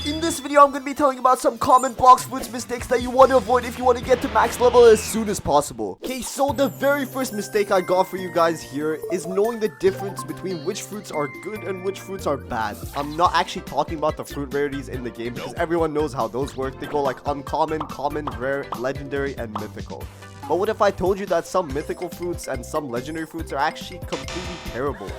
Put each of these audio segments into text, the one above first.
In this video, I'm going to be telling you about some common Blox fruits mistakes that you want to avoid if you want to get to max level as soon as possible. Okay, so the very first mistake I got for you guys here is knowing the difference between which fruits are good and which fruits are bad. I'm not actually talking about the fruit rarities in the game because everyone knows how those work. They go like uncommon, common, rare, legendary, and mythical. But what if I told you that some mythical fruits and some legendary fruits are actually completely terrible?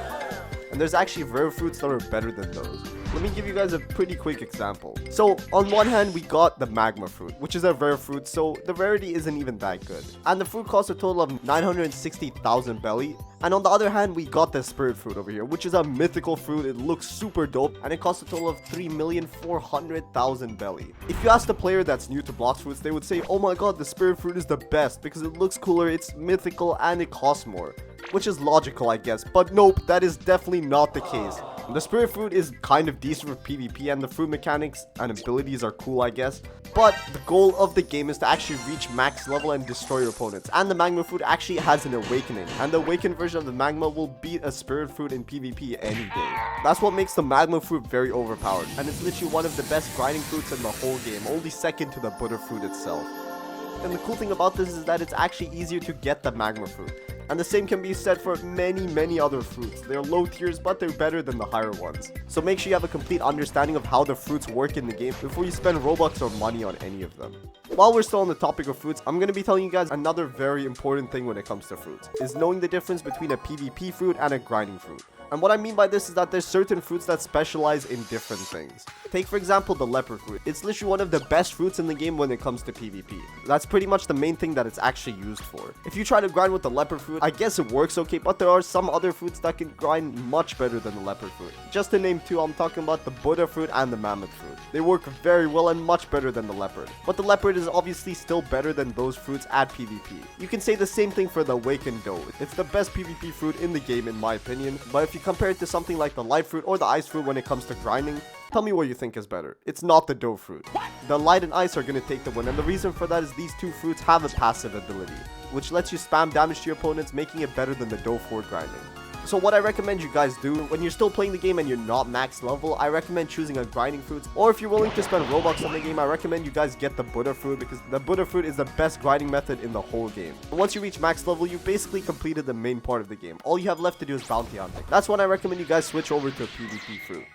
And there's actually rare fruits that are better than those. Let me give you guys a pretty quick example. So on one hand, we got the magma fruit, which is a rare fruit, so the rarity isn't even that good. And the fruit costs a total of 960,000 belly. And on the other hand, we got the spirit fruit over here, which is a mythical fruit. It looks super dope, and it costs a total of 3,400,000 belly. If you ask the player that's new to Blox fruits, they would say, oh my god, the spirit fruit is the best because it looks cooler, it's mythical, and it costs more. Which is logical, I guess, but nope, that is definitely not the case. The spirit fruit is kind of decent for PvP, and the fruit mechanics and abilities are cool, I guess. But the goal of the game is to actually reach max level and destroy your opponents. And the magma fruit actually has an awakening, and the awakened version of the magma will beat a spirit fruit in PvP any day. That's what makes the magma fruit very overpowered, and it's literally one of the best grinding fruits in the whole game, only second to the butter fruit itself. And the cool thing about this is that it's actually easier to get the magma fruit. And the same can be said for many other fruits. They're low tiers, but they're better than the higher ones. So make sure you have a complete understanding of how the fruits work in the game before you spend Robux or money on any of them. While we're still on the topic of fruits, I'm going to be telling you guys another very important thing when it comes to fruits, is knowing the difference between a PvP fruit and a grinding fruit. And what I mean by this is that there's certain fruits that specialize in different things. Take for example the leopard fruit. It's literally one of the best fruits in the game when it comes to PvP. That's pretty much the main thing that it's actually used for. If you try to grind with the leopard fruit, I guess it works okay, but there are some other fruits that can grind much better than the leopard fruit. Just to name two, I'm talking about the Buddha fruit and the mammoth fruit. They work very well and much better than the leopard. But the leopard is obviously still better than those fruits at PvP. You can say the same thing for the awakened doe. It's the best PvP fruit in the game in my opinion, but if you compare it to something like the light fruit or the ice fruit when it comes to grinding, tell me what you think is better. It's not the doe fruit. The light and ice are going to take the win, and the reason for that is these two fruits have a passive ability, which lets you spam damage to your opponents, making it better than the doe for grinding. So what I recommend you guys do, when you're still playing the game and you're not max level, I recommend choosing a grinding fruit. Or if you're willing to spend Robux on the game, I recommend you guys get the Buddha fruit, because the Buddha fruit is the best grinding method in the whole game. And once you reach max level, you basically completed the main part of the game. All you have left to do is bounty hunting. That's when I recommend you guys switch over to a PvP fruit.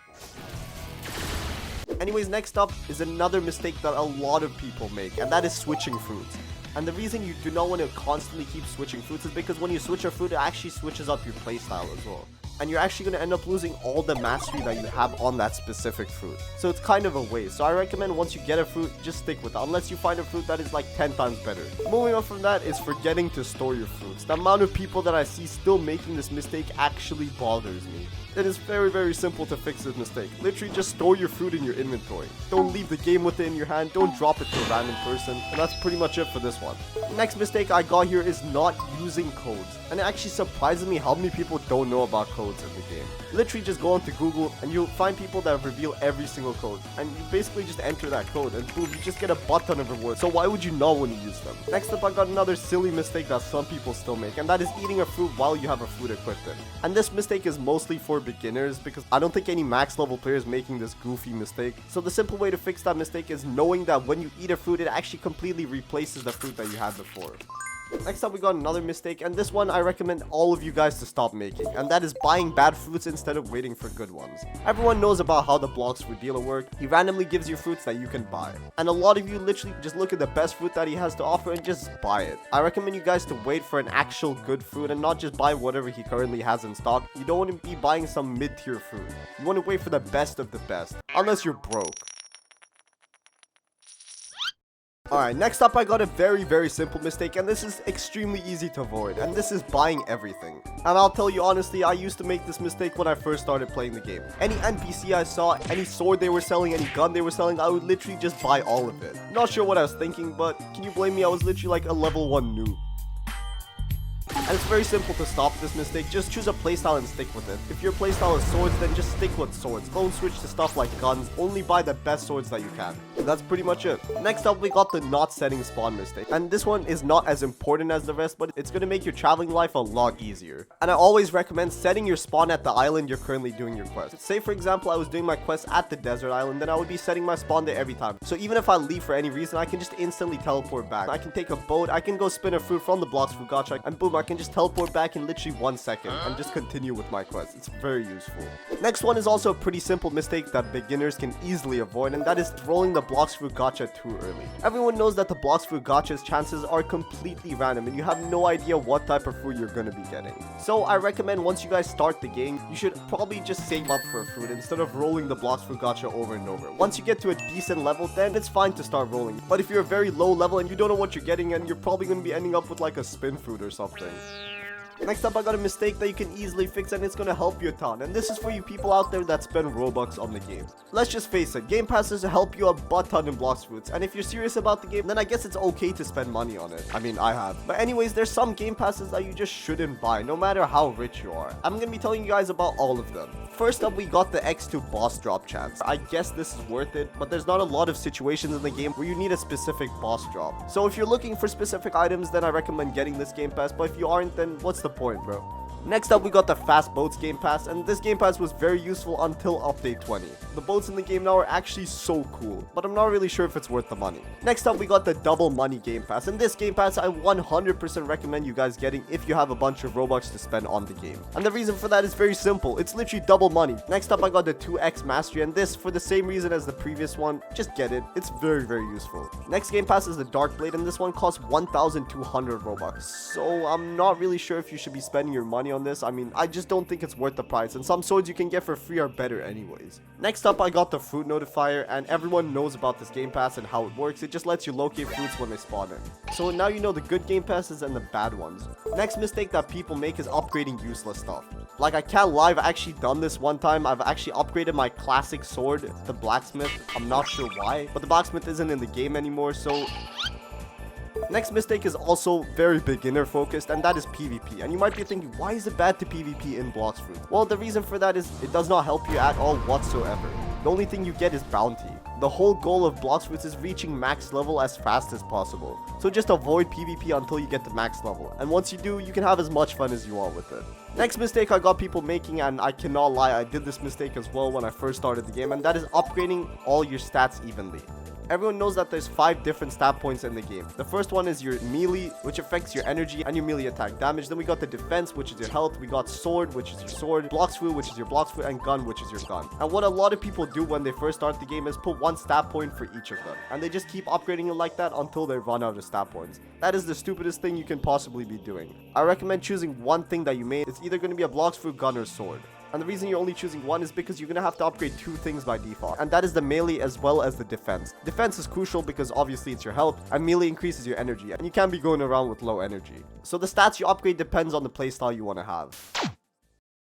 Anyways, next up is another mistake that a lot of people make, and that is switching fruits. And the reason you do not want to constantly keep switching fruits is because when you switch a fruit, it actually switches up your playstyle as well. And you're actually going to end up losing all the mastery that you have on that specific fruit. So it's kind of a waste. So I recommend once you get a fruit, just stick with it, unless you find a fruit that is like 10 times better. Moving on from that is forgetting to store your fruits. The amount of people that I see still making this mistake actually bothers me. It is very simple to fix this mistake. Literally just store your fruit in your inventory. Don't leave the game with it in your hand. Don't drop it to a random person. And that's pretty much it for this one. Next mistake I got here is not using codes. And it actually surprises me how many people don't know about codes in the game. Literally just go onto Google and you'll find people that reveal every single code. And you basically just enter that code and boom, you just get a butt ton of rewards. So why would you not want to use them? Next up, I got another silly mistake that some people still make, and that is eating a fruit while you have a fruit equipped in. And this mistake is mostly for beginners because I don't think any max level players making this goofy mistake. So the simple way to fix that mistake is knowing that when you eat a fruit, it actually completely replaces the fruit that you had before. Next up, we got another mistake, and this one I recommend all of you guys to stop making, and that is buying bad fruits instead of waiting for good ones. Everyone knows about how the Blox fruit dealer works. He randomly gives you fruits that you can buy, and a lot of you literally just look at the best fruit that he has to offer and just buy it. I recommend you guys to wait for an actual good fruit and not just buy whatever he currently has in stock. You don't want to be buying some mid-tier fruit. You want to wait for the best of the best, unless you're broke. Alright, next up I got a very simple mistake, and this is extremely easy to avoid, and this is buying everything. And I'll tell you honestly, I used to make this mistake when I first started playing the game. Any NPC I saw, any sword they were selling, any gun they were selling, I would literally just buy all of it. Not sure what I was thinking, but can you blame me? I was literally like a level 1 noob. And it's very simple to stop this mistake. Just choose a playstyle and stick with it. If your playstyle is swords, then just stick with swords. Don't switch to stuff like guns. Only buy the best swords that you can. And that's pretty much it. Next up, we got the not setting spawn mistake. And this one is not as important as the rest, but it's going to make your traveling life a lot easier. And I always recommend setting your spawn at the island you're currently doing your quest. Say for example, I was doing my quest at the desert island, then I would be setting my spawn there every time. So even if I leave for any reason, I can just instantly teleport back. I can take a boat, I can go spin a fruit from the Blox Fuga, and boom, I can just teleport back in literally 1 second and just continue with my quest. It's very useful. Next one is also a pretty simple mistake that beginners can easily avoid, and that is rolling the Blox Fruit gacha too early. Everyone knows that the Blox Fruit gacha's chances are completely random and you have no idea what type of fruit you're gonna be getting. So I recommend once you guys start the game, you should probably just save up for a fruit instead of rolling the Blox Fruit gacha over and over. Once you get to a decent level, then it's fine to start rolling. But if you're a very low level and you don't know what you're getting, and you're probably gonna be ending up with like a spin fruit or something. Next up, I got a mistake that you can easily fix and it's gonna help you a ton. And this is for you people out there that spend Robux on the game. Let's just face it, game passes help you a butt ton in Blox Fruits. And if you're serious about the game, then I guess it's okay to spend money on it. I mean, I have. But anyways, there's some game passes that you just shouldn't buy, no matter how rich you are. I'm gonna be telling you guys about all of them. First up, we got the X2 boss drop chance. I guess this is worth it, but there's not a lot of situations in the game where you need a specific boss drop. So if you're looking for specific items, then I recommend getting this game pass. But if you aren't, then what's the point, bro? Next up, we got the Fast Boats game pass, and this game pass was very useful until update 20. The boats in the game now are actually so cool, but I'm not really sure if it's worth the money. Next up, we got the Double Money game pass, and this game pass I 100% recommend you guys getting if you have a bunch of Robux to spend on the game. And the reason for that is very simple, it's literally double money. Next up, I got the 2x Mastery, and this, for the same reason as the previous one, just get it. It's very, very useful. Next game pass is the Dark Blade, and this one costs 1,200 Robux. So I'm not really sure if you should be spending your money on this. I mean, I just don't think it's worth the price, and some swords you can get for free are better anyways. Next up, I got the Fruit Notifier, and everyone knows about this game pass and how it works. It just lets you locate fruits when they spawn in. So now you know the good game passes and the bad ones. Next mistake that people make is upgrading useless stuff. Like, I can't lie, I've actually done this one time. I've actually upgraded my classic sword, the blacksmith. I'm not sure why, but the blacksmith isn't in the game anymore, so... Next mistake is also very beginner focused, and that is PvP. And you might be thinking, why is it bad to PvP in Blox Fruit? Well, the reason for that is it does not help you at all whatsoever. The only thing you get is bounty. The whole goal of Blox Fruits is reaching max level as fast as possible. So just avoid PvP until you get to max level. And once you do, you can have as much fun as you want with it. Next mistake I got people making, and I cannot lie, I did this mistake as well when I first started the game, and that is upgrading all your stats evenly. Everyone knows that there's 5 different stat points in the game. The first one is your melee, which affects your energy and your melee attack damage. Then we got the defense, which is your health. We got sword, which is your sword. Blox Fruit, which is your Blox Fruit. And gun, which is your gun. And what a lot of people do when they first start the game is put 1 stat point for each of them. And they just keep upgrading it like that until they run out of stat points. That is the stupidest thing you can possibly be doing. I recommend choosing one thing that you made. It's either going to be a Blox Fruit, gun, or sword. And the reason you're only choosing one is because you're going to have to upgrade 2 things by default. And that is the melee as well as the defense. Defense is crucial because obviously it's your health, and melee increases your energy. And you can't be going around with low energy. So the stats you upgrade depends on the playstyle you want to have.